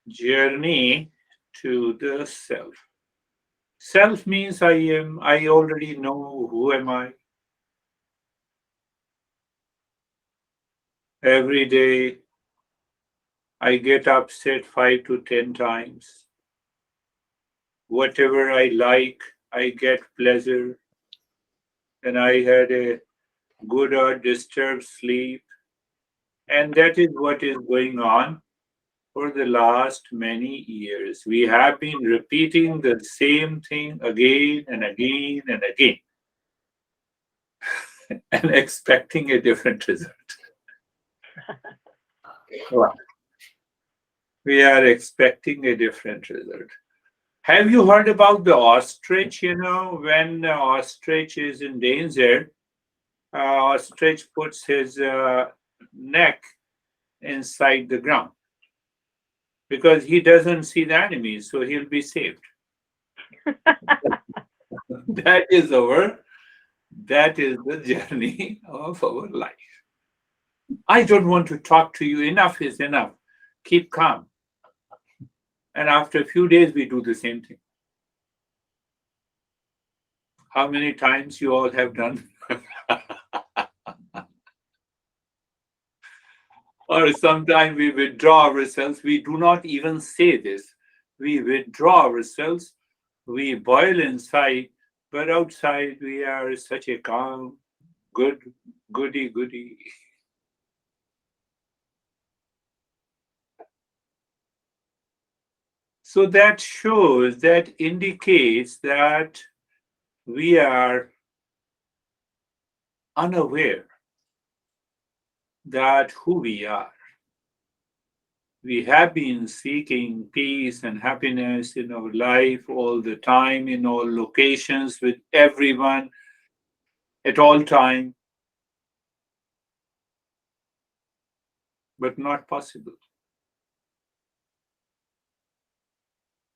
Journey to the self. Self means I am, I already know who am I. Every day I get upset 5 to 10 times. Whatever I like, I get pleasure. And I had a good or disturbed sleep. And that is what is going on for the last many years. We have been repeating the same thing again and again and again and expecting a different result. Wow. We are expecting a different result. Have you heard about the ostrich? You know, when the ostrich is in danger, ostrich puts his neck inside the ground because he doesn't see the enemies, so he'll be saved. That is our, that is the journey of our life. I don't want to talk to you. Enough is enough. Keep calm. And after a few days, we do the same thing. How many times you all have done? Or sometimes we withdraw ourselves. We do not even say this. We withdraw ourselves. We boil inside, but outside we are such a calm, good, goody. So that shows, that indicates that we are unaware that who we are. We have been seeking peace and happiness in our life all the time, in all locations, with everyone, at all time, but not possible.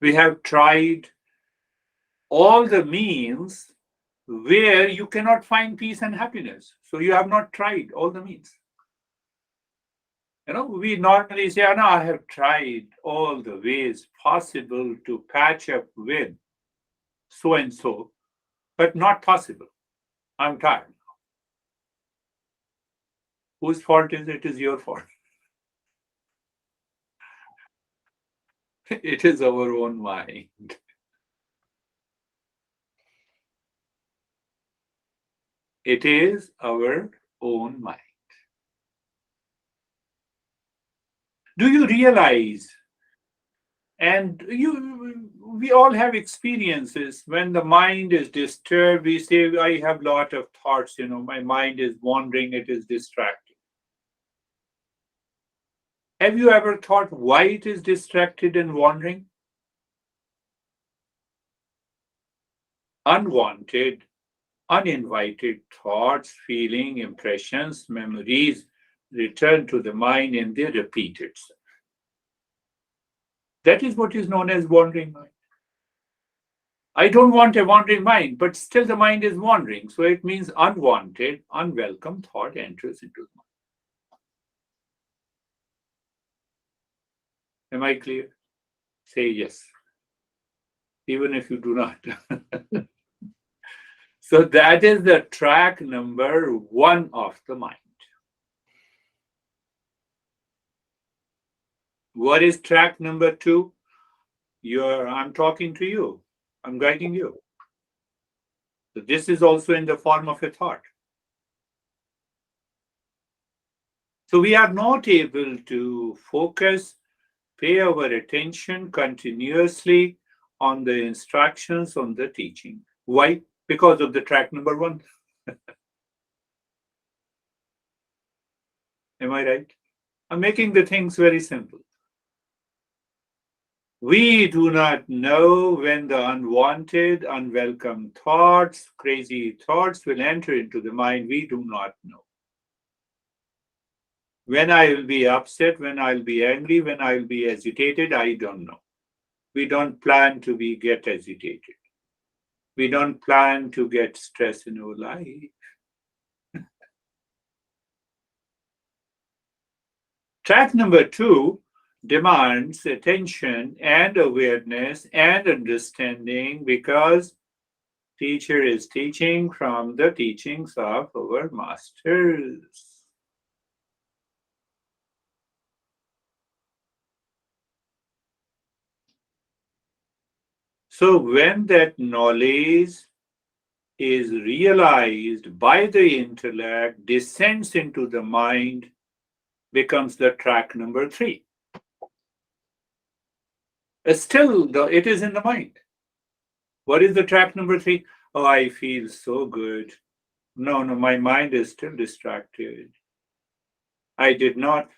We have tried all the means where you cannot find peace and happiness. So you have not tried all the means. You know, we normally say, oh, no, I have tried all the ways possible to patch up with so and so, but not possible. I'm tired. Whose fault is it? It is your fault. It is our own mind. It is our own mind. Do you realize? And we all have experiences when the mind is disturbed. We say, I have a lot of thoughts, you know, my mind is wandering, it is distracted. Have you ever thought why it is distracted and wandering? Unwanted, uninvited thoughts, feeling, impressions, memories return to the mind and they repeat itself. That is what is known as wandering mind. I don't want a wandering mind, but still the mind is wandering. So it means unwanted, unwelcome thought enters into the mind. Am I clear? Say yes, even if you do not. So that is the track number one of the mind. What is track number two? I'm talking to you. I'm guiding you. So this is also in the form of a thought. So we are not able to focus, pay our attention continuously on the instructions, on the teaching. Why? Because of the track number one. Am I right? I'm making the things very simple. We do not know when the unwanted, unwelcome thoughts, crazy thoughts will enter into the mind. We do not know. When I will be upset, when I'll be angry, when I'll be agitated, I don't know. We don't plan to get agitated. We don't plan to get stress in our life. Track number two, demands attention and awareness and understanding because teacher is teaching from the teachings of our masters. So when that knowledge is realized by the intellect, descends into the mind, becomes the track number three. Still, it is in the mind. What is the track number three? Oh, I feel so good. No, no, my mind is still distracted. I did not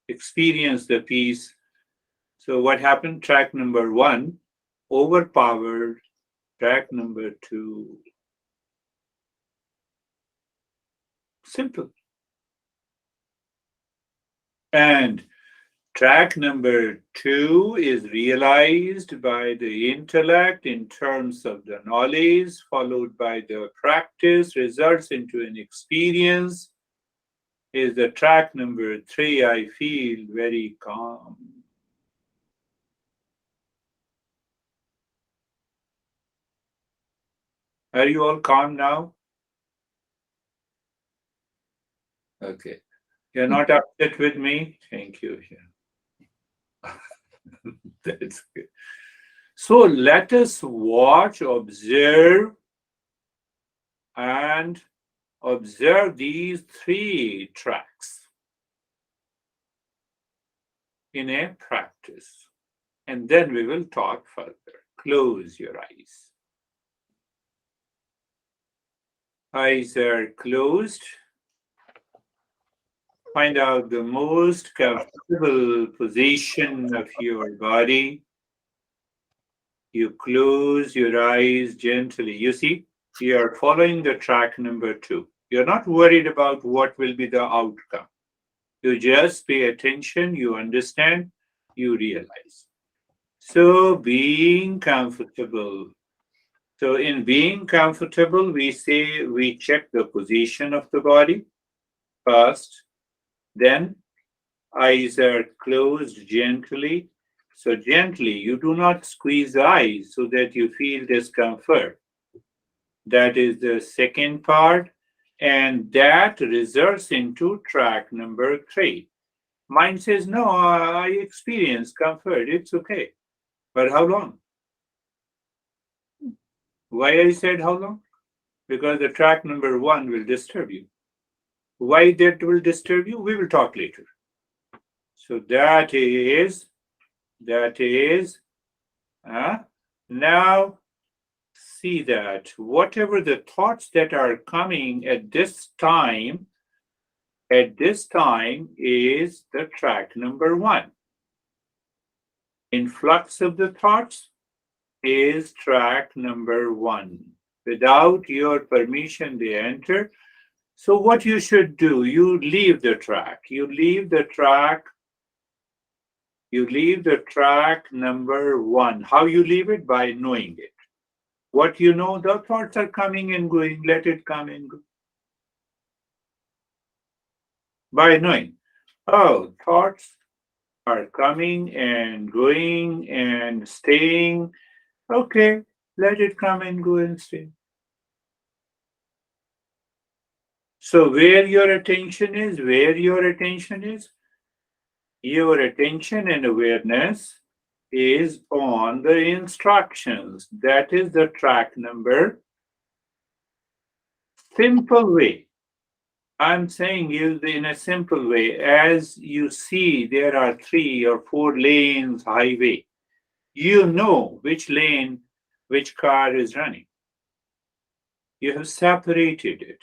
experience the peace. So, what happened? Track number one overpowered track number two. Simple. And track number two is realized by the intellect in terms of the knowledge, followed by the practice, results into an experience. Is the track number three. I feel very calm. Are you all calm now? Okay. You're not upset with me? Thank you. Yeah. That's good. So let us watch, observe, and observe these three tracks in a practice. And then we will talk further. Close your eyes. Eyes are closed. Find out the most comfortable position of your body. You close your eyes gently. You see, you are following the track number two. You're not worried about what will be the outcome. You just pay attention, you understand, you realize. So, being comfortable. So, in being comfortable, we say we check the position of the body first, then eyes are closed gently. So, gently, you do not squeeze the eyes so that you feel discomfort. That is the second part. And that results into track number three. Mind says, no, I experience comfort. It's okay. But how long? Why I said how long? Because the track number one will disturb you. Why that will disturb you? We will talk later. So that is, now see that whatever the thoughts that are coming at this time is the track number one. Influx of the thoughts is track number one. Without your permission, they enter. So, what you should do, you leave the track. You leave the track number one. How you leave it? By knowing it. What you know, the thoughts are coming and going. Let it come and go. By knowing, oh, thoughts are coming and going and staying. Okay, let it come and go and stay. So your attention and awareness is on the instructions. That is the track number. Simple way. I'm saying you in a simple way. As you see, there are 3 or 4 lanes highway. You know which lane, which car is running. You have separated it.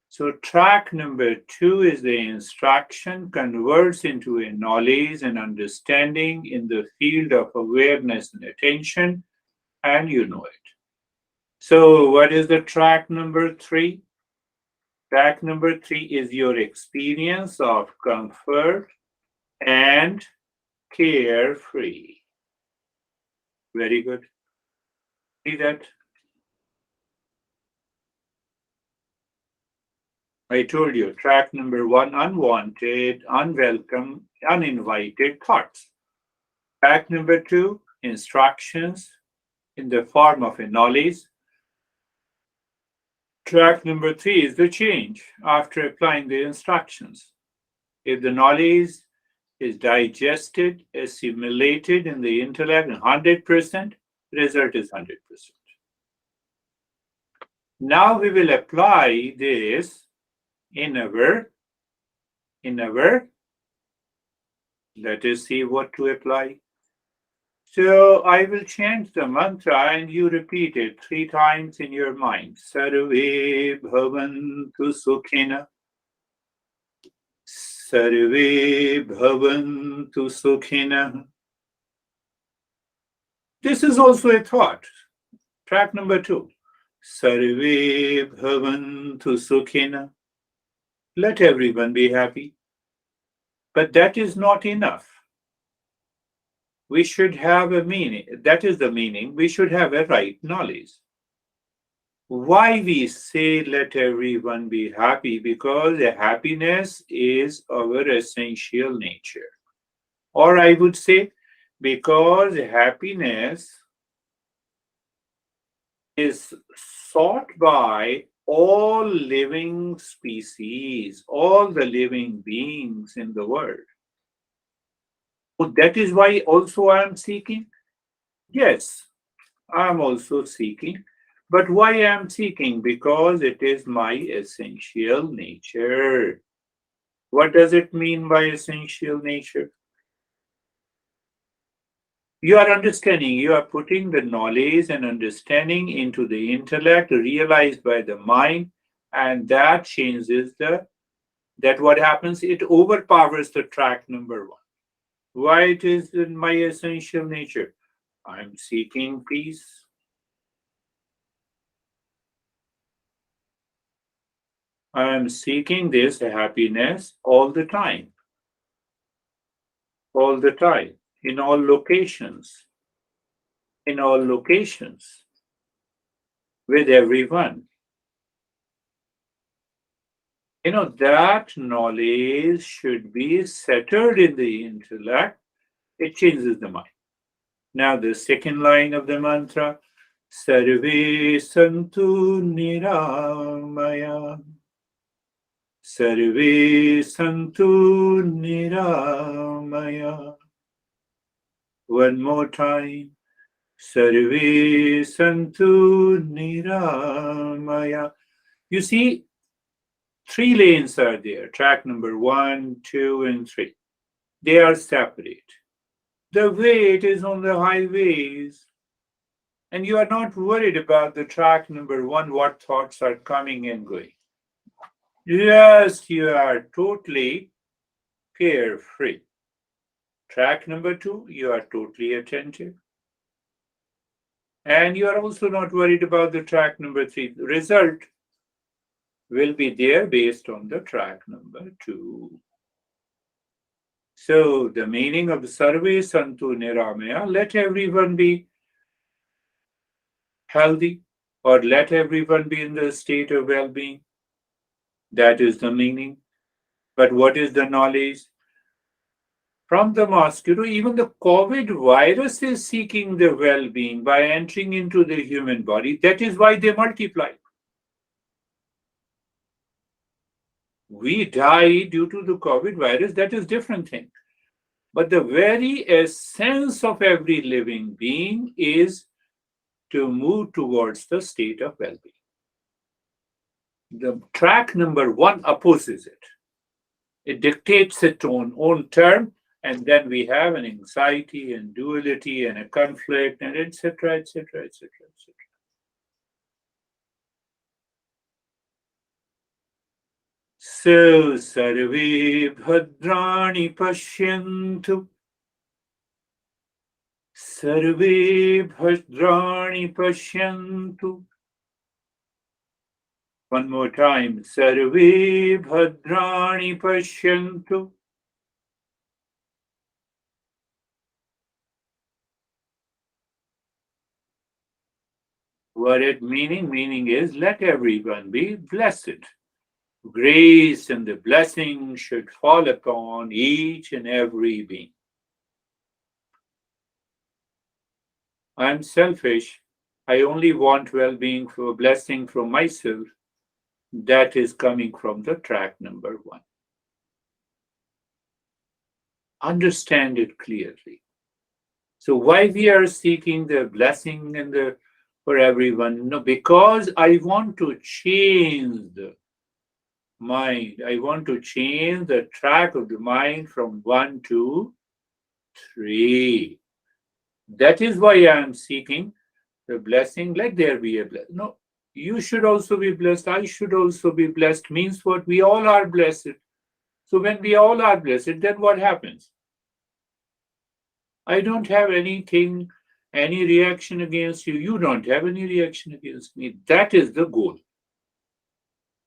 So track number two is the instruction converts into a knowledge and understanding in the field of awareness and attention, and you know it. So what is the track number three? Track number three is your experience of comfort and carefree. Very good. See that? I told you, track number one, unwanted, unwelcome, uninvited thoughts. Track number two, instructions in the form of a knowledge. Track number three is the change after applying the instructions. If the knowledge is digested, assimilated in the intellect 100%, result is 100%. Now we will apply this in our, let us see what to apply. So I will chant the mantra and you repeat it 3 times in your mind. Sarve bhavantu sukhina. Sarve bhavantu sukhina. This is also a thought. Track number 2. Sarve bhavantu sukhina. Let everyone be happy. But that is not enough. We should have a meaning. That is the meaning. We should have a right knowledge. Why we say let everyone be happy? Because happiness is our essential nature. Or I would say, because happiness is sought by all living species, all the living beings in the world. So that is why also I am seeking. Yes, I am also seeking. But why I am seeking? Because it is my essential nature. What does it mean by essential nature? You are understanding, you are putting the knowledge and understanding into the intellect, realized by the mind, and that changes that what happens, it overpowers the track number one. Why it is in my essential nature? I'm seeking peace. I am seeking this happiness all the time, in all locations, in all locations, with everyone. That knowledge should be settled in the intellect. It changes the mind. Now, the second line of the mantra, Sarve Santu Niramaya. Sarve Santu Niramaya. One more time. Sarve Santu Niramaya. You see, 3 lanes are there. Track number 1, 2, and 3. They are separate. The weight is on the highways. And you are not worried about the track number 1, what thoughts are coming and going. Yes, you are totally carefree. Track number 2, you are totally attentive. And you are also not worried about the track number 3. The result will be there based on the track number 2. So the meaning of Sarve Santu Niramaya, let everyone be healthy or let everyone be in the state of well-being. That is the meaning. But what is the knowledge? From the mosquito, even the COVID virus is seeking the well-being by entering into the human body. That is why they multiply. We die due to the COVID virus, that is different thing. But the very essence of every living being is to move towards the state of well-being. The track number 1 opposes it. It dictates its own term, and then we have an anxiety and duality and a conflict and etc. etc. etc. etc. So sarve bhadrani pashyantu. Sarve bhadrani pashyantu. One more time. Sarve bhadrani pashyantu. What it meaning? Meaning is let everyone be blessed. Grace and the blessing should fall upon each and every being. I am selfish. I only want well being for blessing from myself. That is coming from the track number one. Understand it clearly. So why we are seeking the blessing and the for everyone? No, because I want to change the mind. I want to change the track of the mind from one to three. That is why I am seeking the blessing. Let there be a blessing. No, you should also be blessed. I should also be blessed means what? We all are blessed. So when we all are blessed, then what happens? I don't have anything, any reaction against you. You don't have any reaction against me. That is the goal.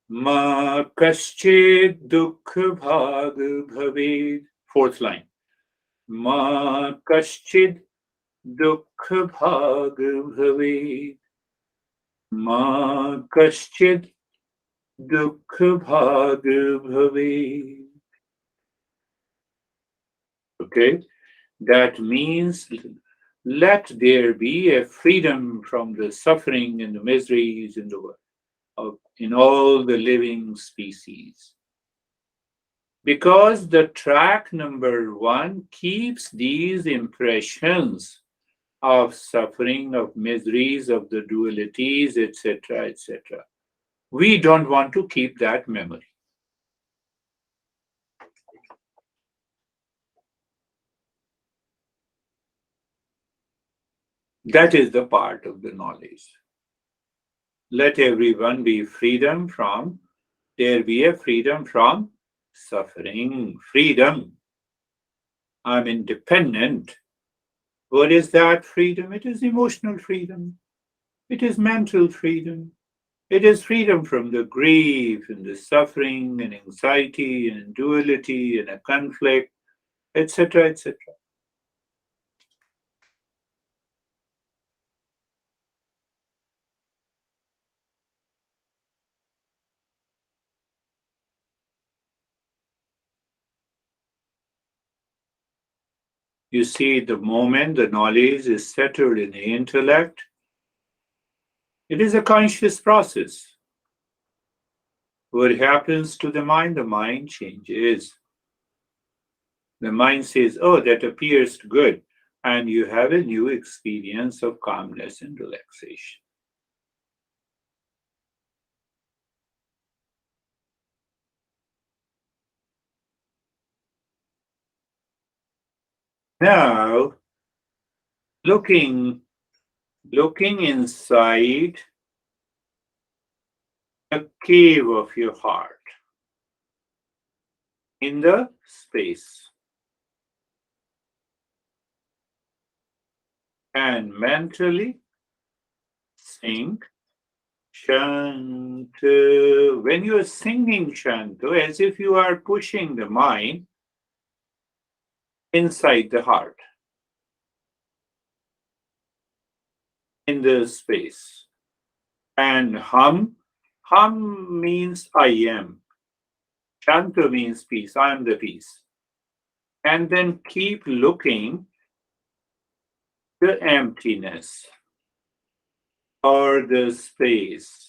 Ma kaschid dukh bhag bhaved. Fourth line. Ma kaschid dukh bhag bhaved. Ma kaschid dukh bhag bhaved. Okay, that means let there be a freedom from the suffering and the miseries in the world, in all the living species. Because the track number one keeps these impressions of suffering, of miseries, of the dualities, etc., etc. We don't want to keep that memory. That is the part of the knowledge. Let everyone be freedom from, there be a freedom from suffering. Freedom. I'm independent. What is that freedom? It is emotional freedom. It is mental freedom. It is freedom from the grief and the suffering and anxiety and duality and a conflict, etc., etc. You see, the moment the knowledge is settled in the intellect, it is a conscious process. What happens to the mind changes. The mind says, oh, that appears good. And you have a new experience of calmness and relaxation. Now, looking looking inside the cave of your heart, in the space, and mentally sing Shantu. When you are singing Shantu, as if you are pushing the mind inside the heart, in the space. And hum means I am. Shantu means peace. I am the peace. And then keep looking the emptiness or the space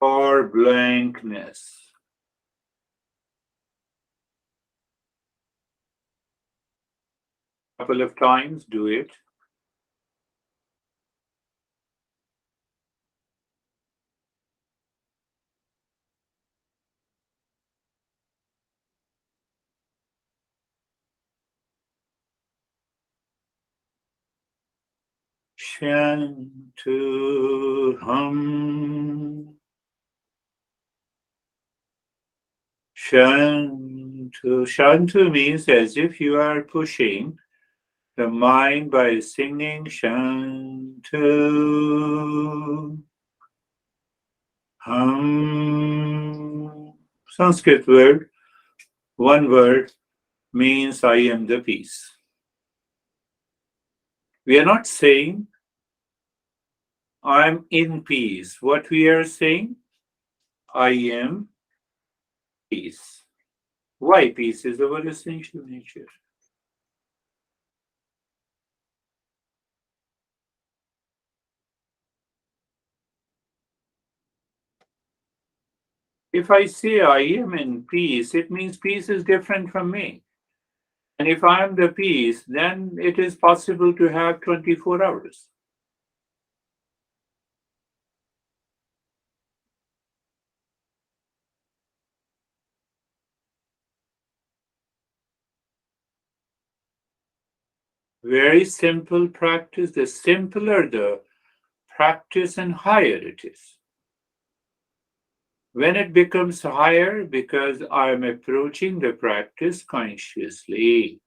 or blankness. Couple of times, do it. Shantu hum. Shantu. Shantu means as if you are pushing the mind by singing Shantu hum. Sanskrit word, one word means I am the peace. We are not saying I'm in peace. What we are saying, I am peace. Why peace is our essential nature? If I say I am in peace, it means peace is different from me. And if I am the peace, then it is possible to have 24 hours. Very simple practice. The simpler the practice and higher it is. When it becomes higher, because I am approaching the practice consciously.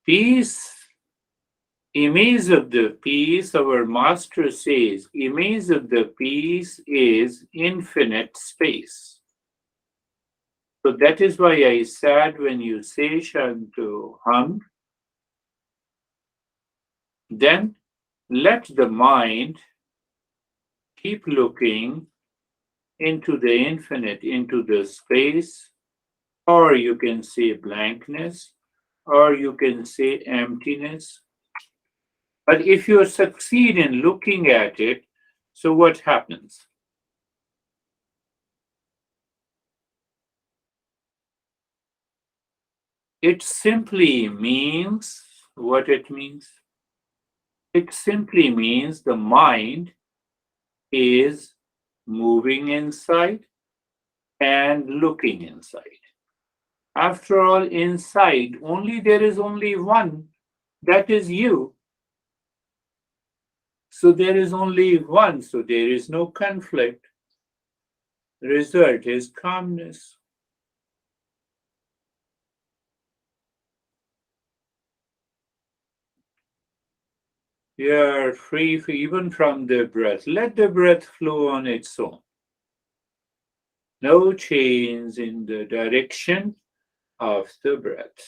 Peace, image of the peace, our master says, image of the peace is infinite space. So that is why I said when you say Shanto Hum, then let the mind keep looking into the infinite, into the space, or you can say blankness, or you can say emptiness. But if you succeed in looking at it, so what happens? It simply means what it means. It simply means the mind is moving inside and looking inside. After all, inside only there is only one, that is you. So there is only one, so there is no conflict. Result is calmness. You are free even from the breath. Let the breath flow on its own. No change in the direction of the breath.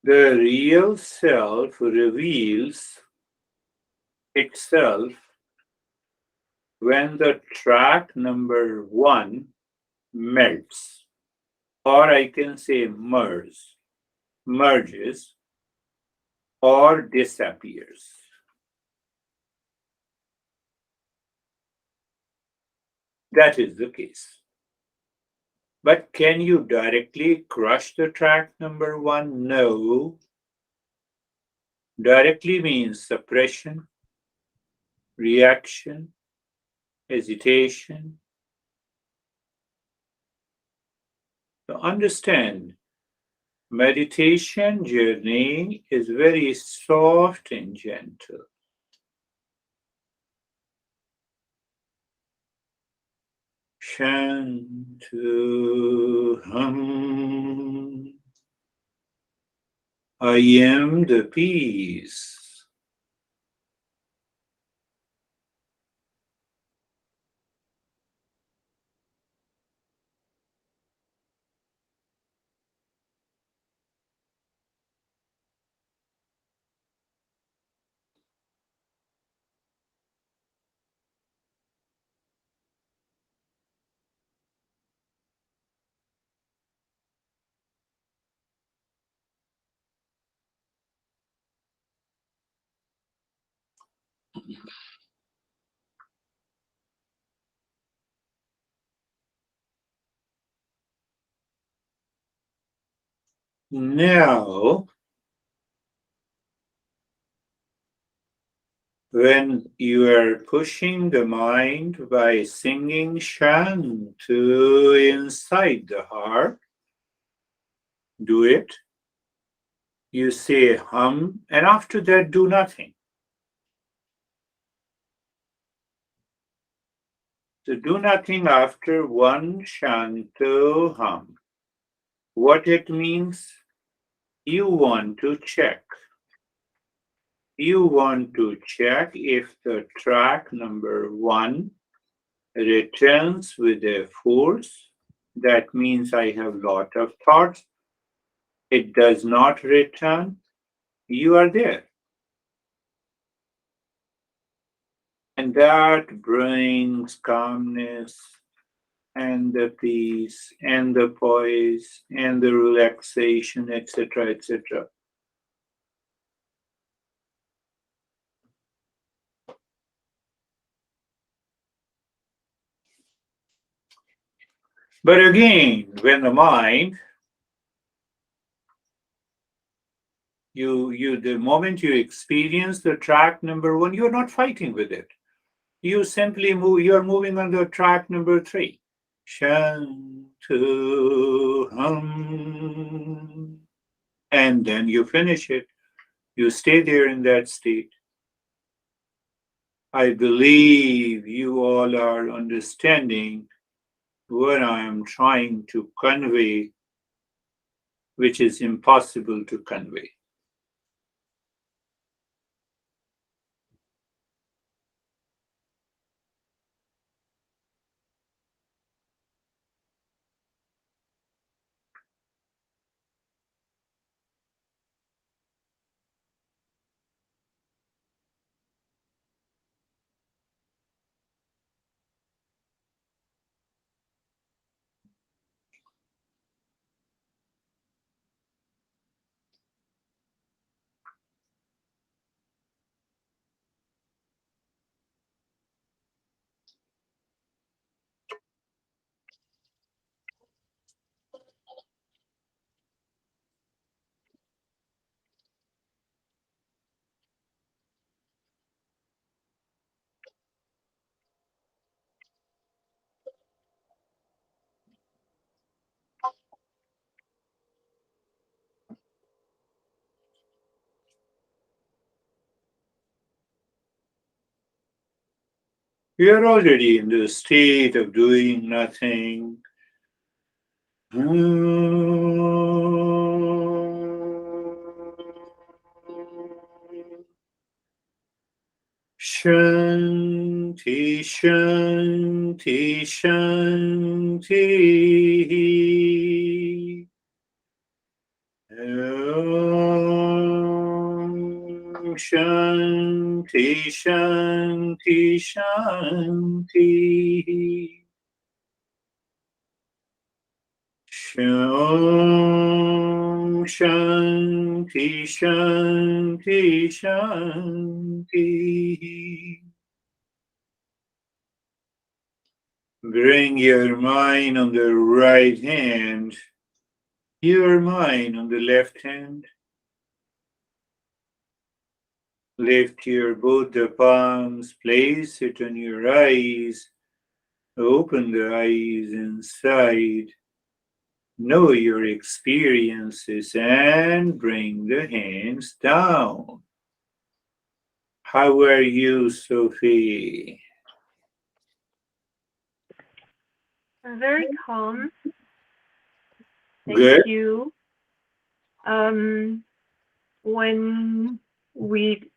The real self reveals itself when the track number one melts, or I can say merges, or disappears. That is the case. But can you directly crush the track number one? No. Directly means suppression, reaction, hesitation. To understand, meditation journey is very soft and gentle. Shantuham. I am the peace. Now, when you are pushing the mind by singing Shantu inside the heart, do it. You say hum, and after that, do nothing. So, do nothing after one Shantu hum. What it means? You want to check. You want to check if the track number one returns with a force. That means I have lot of thoughts. It does not return. You are there. And that brings calmness and the peace and the poise and the relaxation, etc., etc. But again, when the mind, the moment you experience the track number one, you're not fighting with it. You simply move, you're moving on the track number three. Shantu hum. And then you finish it. You stay there in that state. I believe you all are understanding what I am trying to convey, which is impossible to convey. We are already in the state of doing nothing. Shanti, Shanti, Shanti. Om Shanti, Shanti, Shanti. Om Shanti, Shanti, Shanti. Bring your mind on the right hand, your mind on the left hand. Lift your both the palms, place it on your eyes. Open the eyes inside. Know your experiences and bring the hands down. How are you, Sophie? I'm very calm. Thank Good? you. When we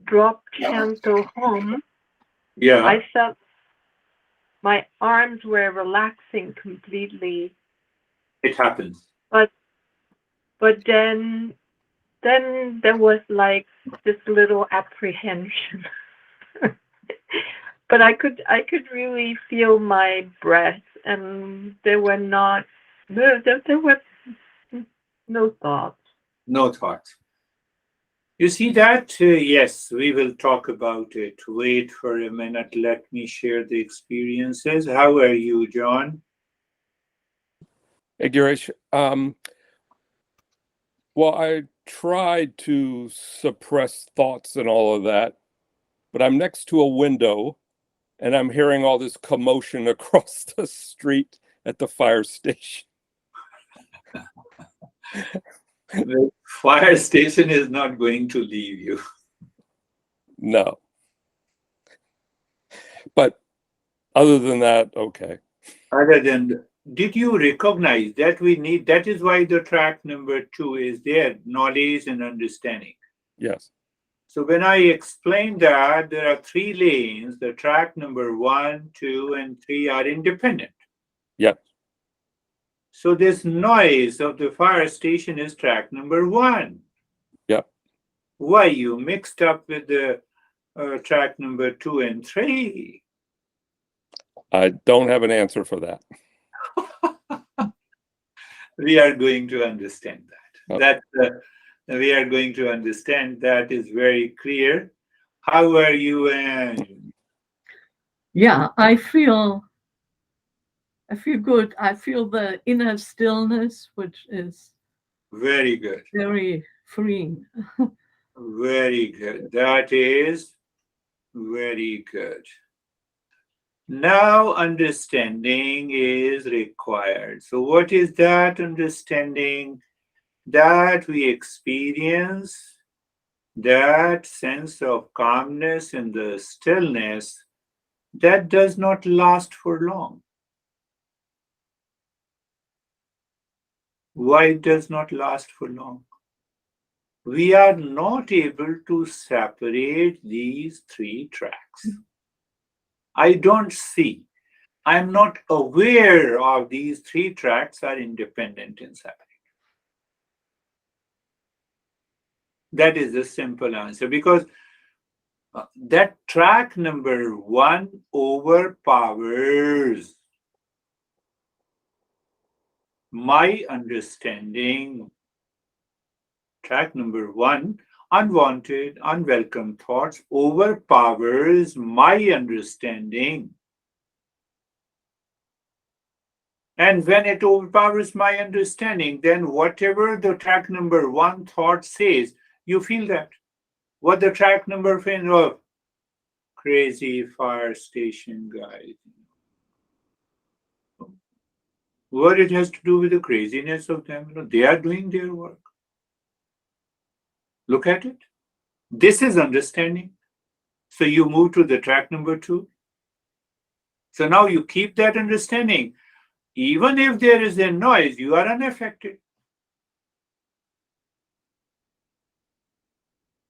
dropped Shanto home, Yeah, I felt my arms were relaxing completely. it happens. But then there was like this little apprehension. But I could really feel my breath, and there were not there were no thoughts. No thoughts. You see that? Yes, we will talk about it. Wait for a minute. Let me share the experiences. How are you, John? Hey, Girish. Well, I tried to suppress thoughts and all of that, but I'm next to a window and I'm hearing all this commotion across the street at the fire station. The fire station is not going to leave you. No, but other than that, okay. Other than, did you recognize that we need, that is why the track number two is there, knowledge and understanding. Yes, So when I explained that there are three lanes, the track number one, two, and three are independent. yes, So this noise of the fire station is track number one. yep. Why you mixed up with the track number two and three? I don't have an answer for that. We are going to understand that. Okay. We are going to understand that is very clear. How are you, Anne? Yeah, I feel good. I feel the inner stillness, which is Very good. very freeing. Very good. That is very good. Now, understanding is required. So, what is that understanding? That we experience that sense of calmness in the stillness that does not last for long. Why it does not last for long? We are not able to separate these three tracks. I don't see. I'm not aware of these three tracks are independent and separate. That is the simple answer because that track number one overpowers my understanding. Track number one, unwanted, unwelcome thoughts, overpowers my understanding. And when it overpowers my understanding, then whatever the track number one thought says, you feel that. What the track number fan of crazy fire station guy. What it has to do with the craziness of them, they are doing their work. Look at it. This is understanding. So you move to the track number two. So now you keep that understanding. Even if there is a noise, you are unaffected.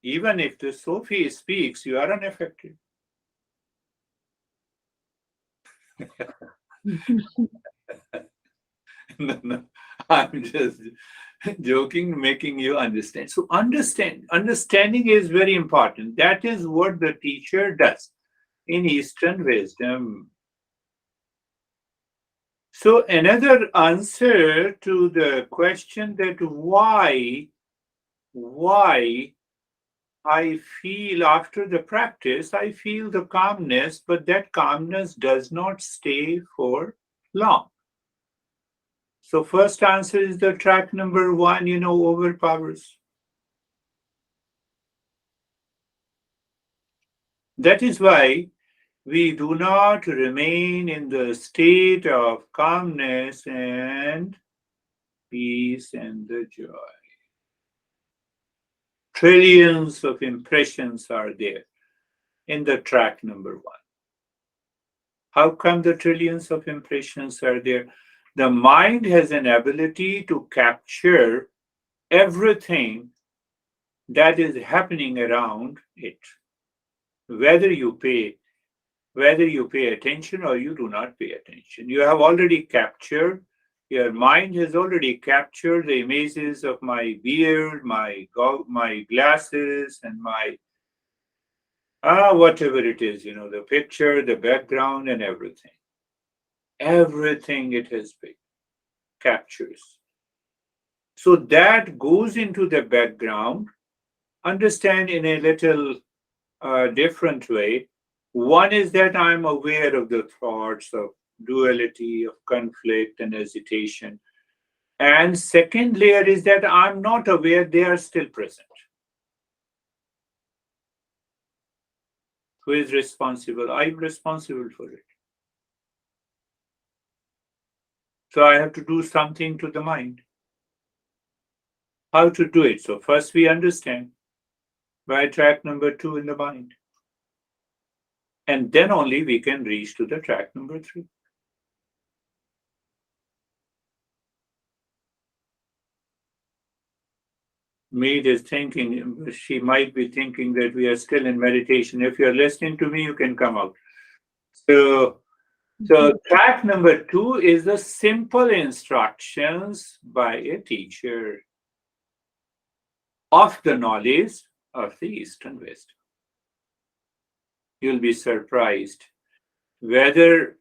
Even if the Sophie speaks, you are unaffected. No, no, I'm just joking, making you understand. So understanding is very important. That is what the teacher does in Eastern wisdom. So another answer to the question that why I feel after the practice, I feel the calmness, but that calmness does not stay for long. So first answer is the track number one, overpowers. That is why we do not remain in the state of calmness and peace and the joy. Trillions of impressions are there in the track number one. How come the trillions of impressions are there? The mind has an ability to capture everything that is happening around it, whether you pay attention or you do not pay attention. You have already captured, your mind has already captured the images of my beard, my glasses, and my whatever it is, the picture, the background, and everything. Everything it has been captures. So that goes into the background understand in a little different way. One is that I'm aware of the thoughts of duality, of conflict and hesitation. And second layer is that I'm not aware they are still present. Who is responsible? I'm responsible for it. So I have to do something to the mind. How to do it? So first we understand by track number 2 in the mind. And then only we can reach to the track number 3. Mead is thinking, she might be thinking that we are still in meditation. If you're listening to me, you can come out. So track number 2 is the simple instructions by a teacher of the knowledge of the Eastern wisdom. You'll be surprised whether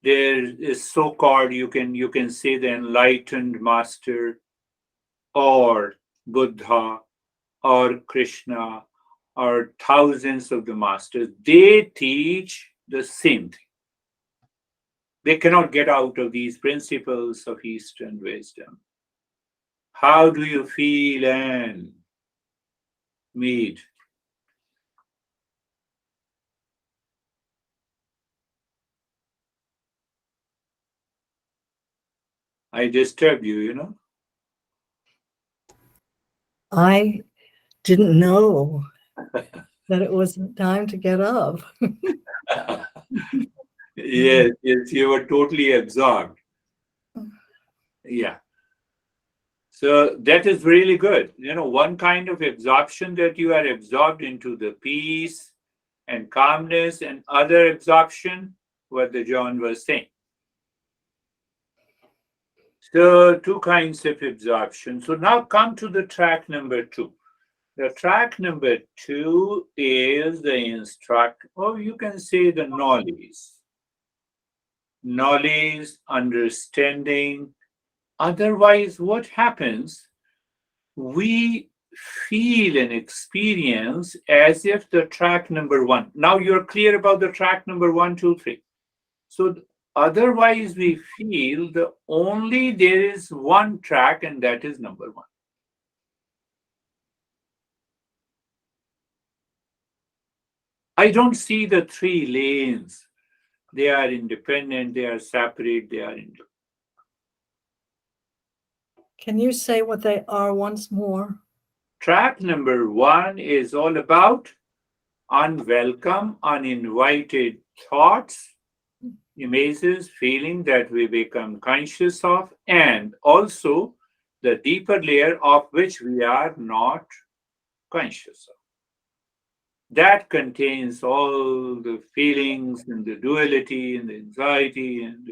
there is so-called, you can say the enlightened master or Buddha or Krishna or thousands of the masters, they teach the same thing. They cannot get out of these principles of Eastern wisdom. How do you feel, and Mead? I disturbed you, you know? I didn't know that it was time to get up. Yes, you were totally absorbed. Yeah. So that is really good. You know, one kind of absorption that you are absorbed into the peace and calmness, and other absorption, what the John was saying. So two kinds of absorption. So now come to the track number 2. The track number 2 is the instruct, or you can say the knowledge. Knowledge, understanding. Otherwise, what happens? We feel and experience as if the track number 1. Now you're clear about the track number 1, 2, 3. So otherwise, we feel the only there is one track, and that is number 1. I don't see the 3 lanes. They are independent, they are separate, they are independent. Can you say what they are once more? Track number 1 is all about unwelcome, uninvited thoughts, images, feeling that we become conscious of, and also the deeper layer of which we are not conscious of. That contains all the feelings and the duality and the anxiety and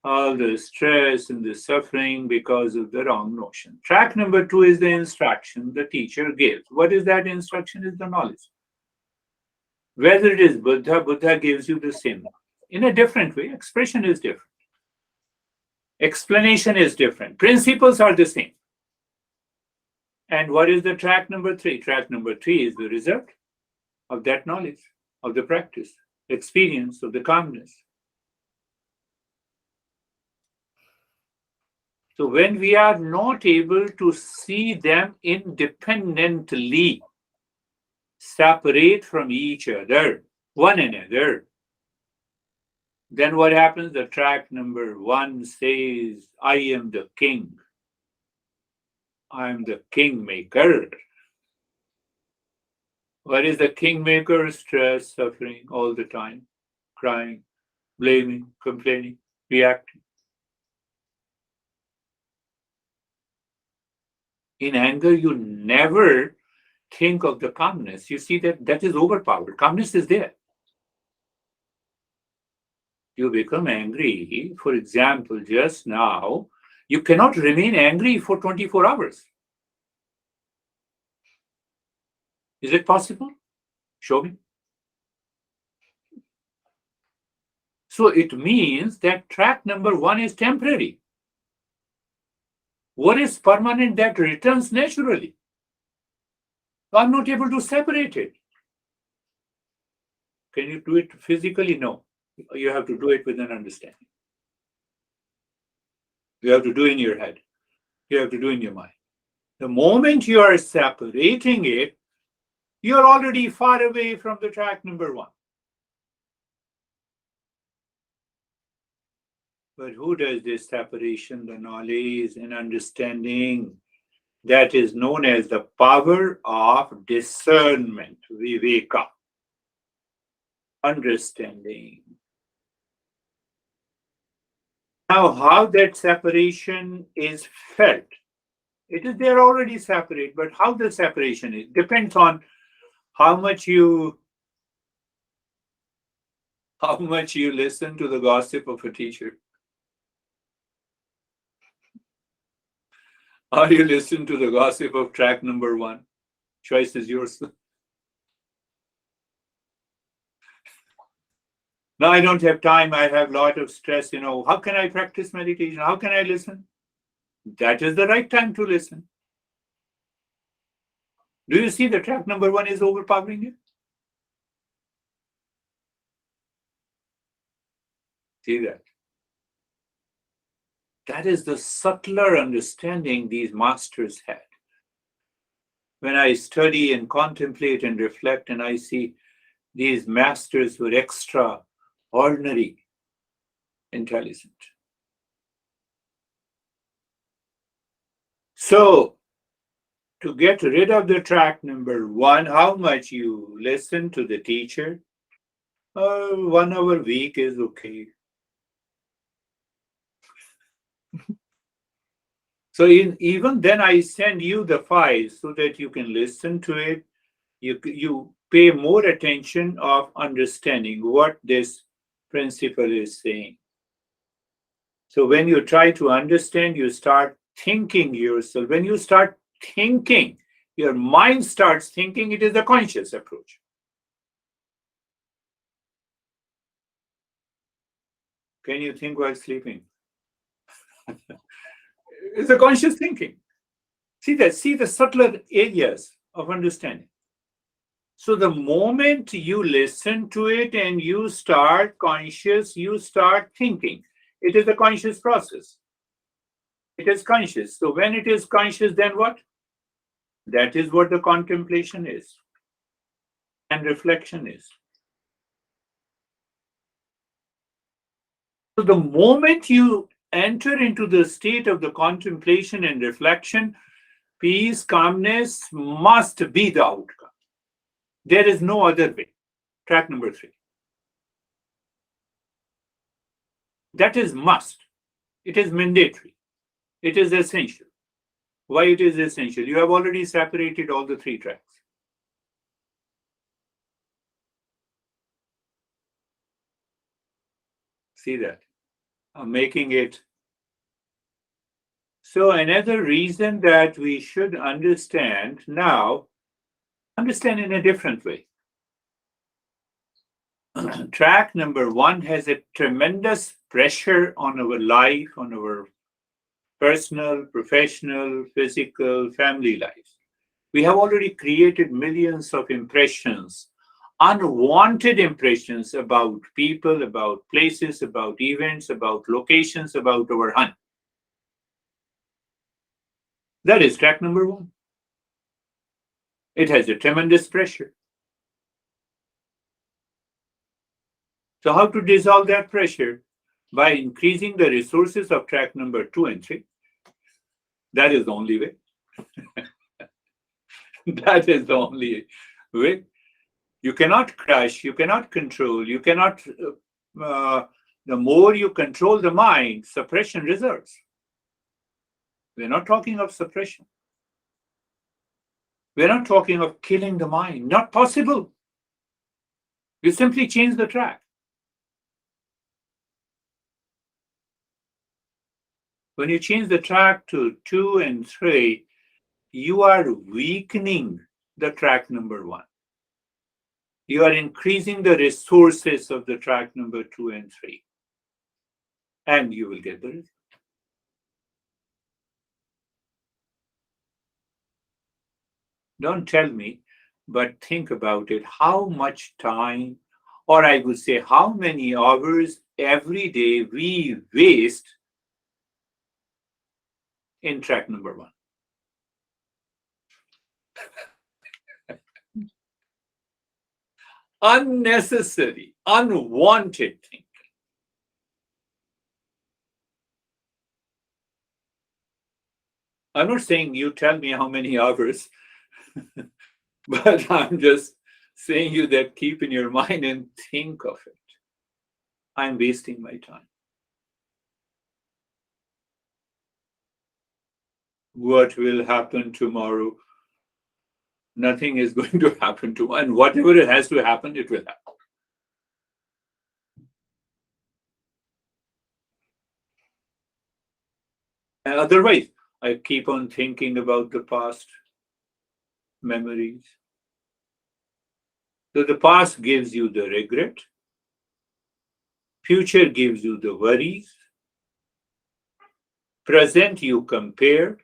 all the stress and the suffering because of the wrong notion. Track number 2 is the instruction the teacher gives. What is that instruction? Is the knowledge. Whether it is Buddha, Buddha gives you the same knowledge. In a different way, expression is different. Explanation is different. Principles are the same. And what is the track number 3? Track number 3 is the result of that knowledge, of the practice, experience of the calmness. So when we are not able to see them independently, separate from each other, one another, then what happens? The track number 1 says, I am the king. I am the kingmaker. What is the kingmaker? Stress, suffering all the time, crying, blaming, complaining, reacting. In anger, you never think of the calmness. You see that is overpowered. Calmness is there. You become angry. For example, just now, you cannot remain angry for 24 hours. Is it possible? Show me. So it means that track number 1 is temporary. What is permanent? That returns naturally. I'm not able to separate it. Can you do it physically? No. You have to do it with an understanding. You have to do in your head. You have to do in your mind. The moment you are separating it, you're already far away from the track number one. But who does this separation? The knowledge and understanding that is known as the power of discernment, viveka, understanding. Now, how that separation is felt? It is they're already separate, but how the separation is depends on how much you listen to the gossip of a teacher, or you listen to the gossip of track number one. Choice is yours. Now I don't have time. I have a lot of stress. How can I practice meditation? How can I listen? That is the right time to listen. Do you see the track number one is overpowering you? See that? That is the subtler understanding these masters had. When I study and contemplate and reflect, and I see these masters were extraordinary intelligent. So, to get rid of the track number one, how much you listen to the teacher? 1 hour a week is okay. So even then, I send you the files so that you can listen to it. You pay more attention of understanding what this principle is saying. So when you try to understand, you start thinking yourself. When you start thinking, your mind starts thinking. It is a conscious approach. Can you think while sleeping? It's a conscious thinking. See the subtler areas of understanding. So the moment you listen to it and you start conscious, you start thinking. It is a conscious process. It is conscious. So when it is conscious, then what? That is what the contemplation is and reflection is. So the moment you enter into the state of the contemplation and reflection, peace, calmness must be the outcome. There is no other way. Track number 3. That is must. It is mandatory. It is essential. Why it is essential? You have already separated all the 3 tracks. See that? I'm making it. So another reason that we should understand now, understand in a different way. Track number 1 has a tremendous pressure on our life, on our personal, professional, physical, family lives. We have already created millions of impressions, unwanted impressions about people, about places, about events, about locations, about our hunt. That is track number 1. It has a tremendous pressure. So how to dissolve that pressure? By increasing the resources of track number 2 and 3. That is the only way. That is the only way. You cannot crush, you cannot control, you cannot, the more you control the mind, suppression results. We're not talking of suppression. We're not talking of killing the mind. Not possible. You simply change the track. When you change the track to 2 and 3, you are weakening the track number 1. You are increasing the resources of the track number 2 and 3. And you will get the result. Don't tell me, but think about it. How much time, or I would say, how many hours every day we waste in track number one? Unnecessary, unwanted thing. I'm not saying you tell me how many hours, but I'm just saying you that keep in your mind and think of it. I'm wasting my time. What will happen tomorrow? Nothing is going to happen tomorrow, and whatever it has to happen, it will happen. And otherwise, I keep on thinking about the past memories. So the past gives you the regret, future gives you the worries, present you compare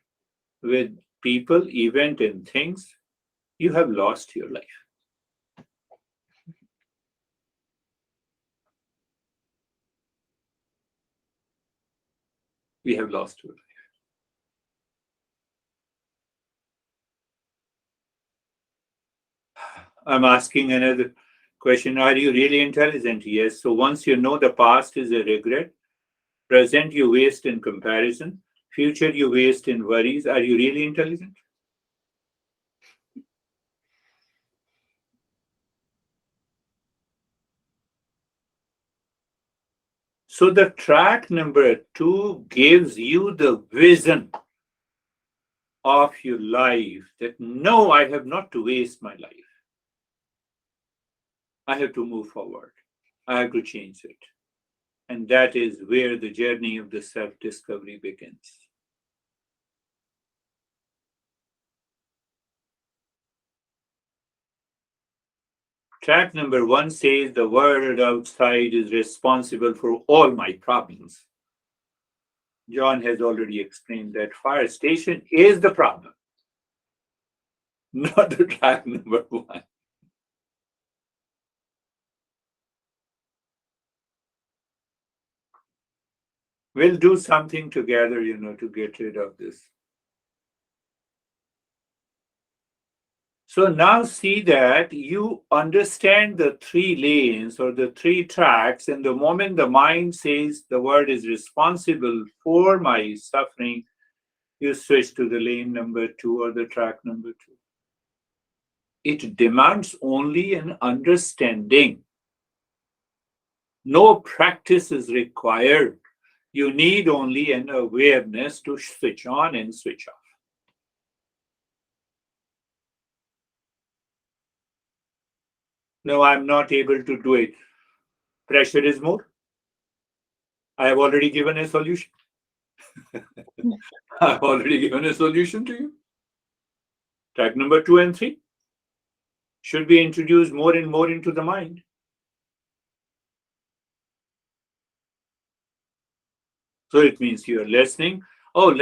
with people, event, and things. You have lost your life. We have lost your life. I'm asking another question. Are you really intelligent? Yes. So once you know the past is a regret, present you waste in comparison, future you waste in worries, are you really intelligent? So the track number 2 gives you the vision of your life that no, I have not to waste my life. I have to move forward. I have to change it. And that is where the journey of the self discovery begins. Track number 1 says the world outside is responsible for all my problems. John has already explained that fire station is the problem, not the track number 1. We'll do something together, to get rid of this. So now see that you understand the 3 lanes or the 3 tracks, and the moment the mind says the world is responsible for my suffering, you switch to the lane number 2 or the track number 2. It demands only an understanding. No practice is required. You need only an awareness to switch on and switch off. No, I'm not able to do it. Pressure is more. I have already given a solution. I've already given a solution to you. Track number 2 and 3 should be introduced more and more into the mind. So it means you're listening. World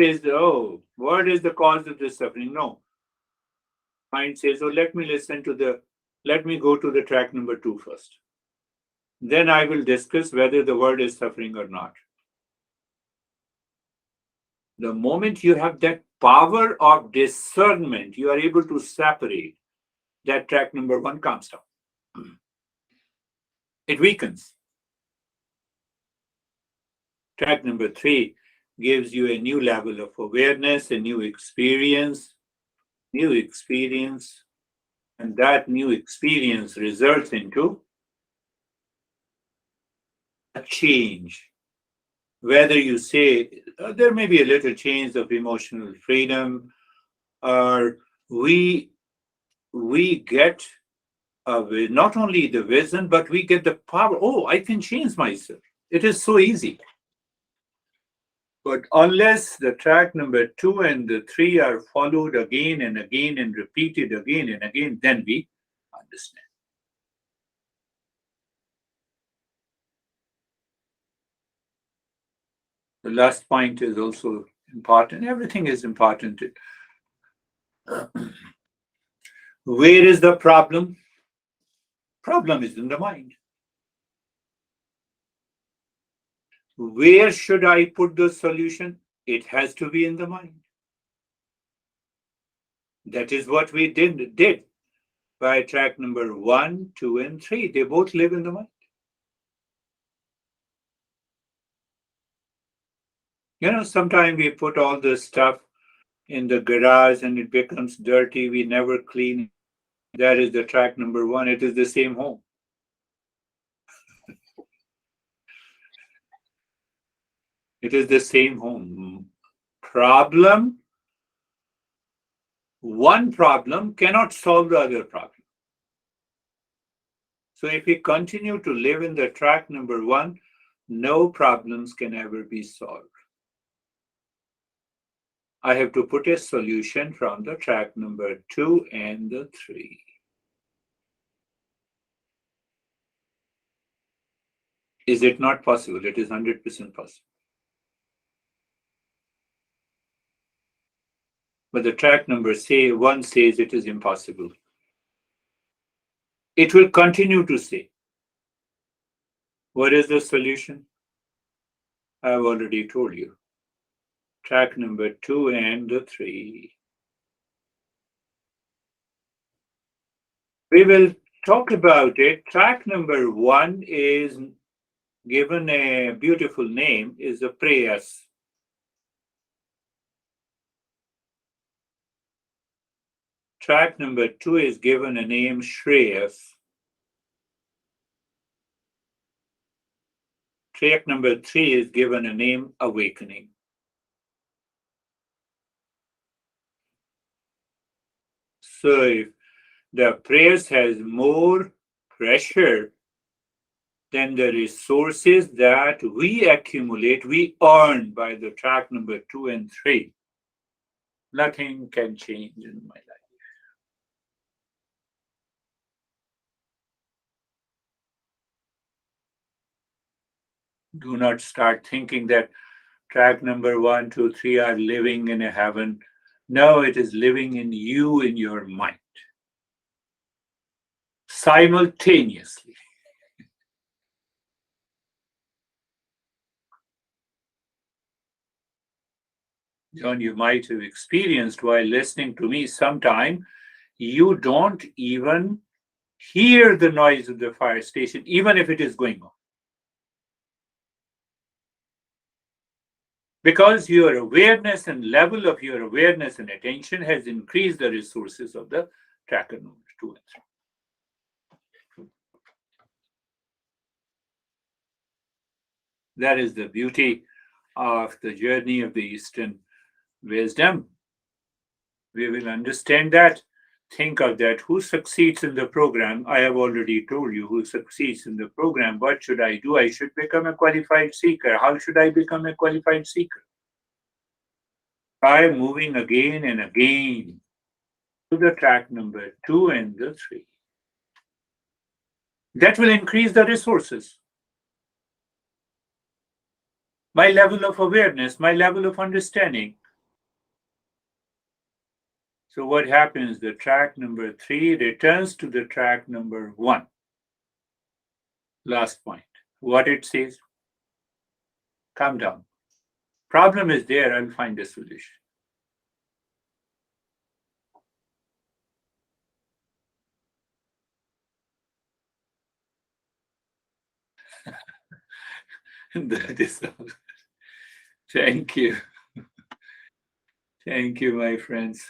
is the cause of this suffering. No. Mind says, let me go to the track number 2 first. Then I will discuss whether the world is suffering or not. The moment you have that power of discernment, you are able to separate. That track number 1 comes down. It weakens. Track number 3 gives you a new level of awareness, a new experience, and that new experience results into a change. Whether you say there may be a little change of emotional freedom, or we get not only the vision, but we get the power. Oh, I can change myself. It is so easy. But unless the track number 2 and the 3 are followed again and again and repeated again and again, then we understand. The last point is also important. Everything is important. Where is the problem? Problem is in the mind. Where should I put the solution? It has to be in the mind. That is what we did by track number 1, 2, and 3. They both live in the mind. Sometimes we put all this stuff in the garage and it becomes dirty. We never clean it. That is the track number 1. It is the same home. It is the same home. Problem. One problem cannot solve the other problem. So if we continue to live in the track number 1, no problems can ever be solved. I have to put a solution from the track number 2 and the 3. Is it not possible? It is 100% possible. But the track number 1 says it is impossible. It will continue to say. What is the solution? I've already told you. Track number 2 and the 3. We will talk about it. Track number 1 is given a beautiful name, is the prayas. Track number 2 is given a name, Shreyas. Track number 3 is given a name, Awakening. So if the prayers has more pressure than the resources that we accumulate, we earn by the track number 2 and 3, nothing can change in my life. Do not start thinking that track number 1, 2, 3 are living in a heaven. No, it is living in you, in your mind. Simultaneously. John, you might have experienced while listening to me sometime, you don't even hear the noise of the fire station, even if it is going on. Because your awareness and level of your awareness and attention has increased the resources of the tracker number 2 and 3. That is the beauty of the journey of the Eastern wisdom. We will understand that. Think of that. Who succeeds in the program? I have already told you who succeeds in the program. What should I do? I should become a qualified seeker. How should I become a qualified seeker? By moving again and again to the track number 2 and the 3. That will increase the resources. My level of awareness, my level of understanding. So what happens? The track number 3 returns to the track number 1. Last point. What it says? Calm down. Problem is there, I'll find a solution. That is all. Thank you. Thank you, my friends.